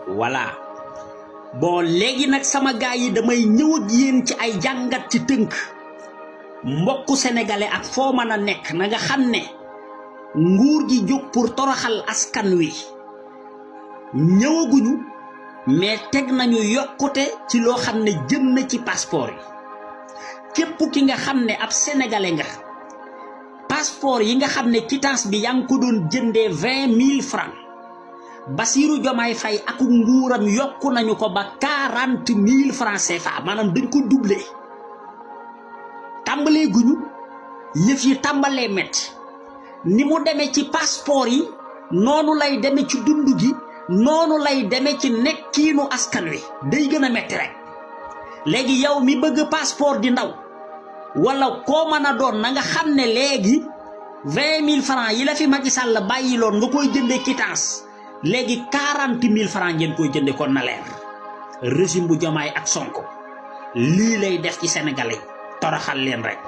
voilà bon léegi nag sama gaay yi damay ñëw ak yéen ci ay jàngat ci tënk mbokku sénégalais ak foo mën a nekk na nga xam ne nguur gi jóg pour toroxal askan wi ñëwaguñu mais teg nañu yokkute ci loo xam ne jëm na ci passeport yi képp ki nga xam ne ab sénégalais nga passeport yi nga xam ne quittance bi yaa ngi ko doon jëndee 20 000 francs Bassirou Diomaye Faye ak nguuram yokku nañu ko ba 40 000 francs CFA maanaam dañ ko doublé tàmbalee guñu yëf yi tàmbalee metti ni mu demee ci passeport yi noonu lay demee ci dund gi noonu lay demee ci nekkiinu askan wi day gën a metti rek léegi yow mi bëgg passeport di ndaw wala koo mën a doon na nga xam ne léegi 20 000 francs yi la fi Macky Sall bàyyiloon nga koy jëndee quittance léegi 40 000 francs ngeen koy jëndee kon na leer régime bu Diomaye ak Sonko lii lay def ci sénégalais toroxal leen rek.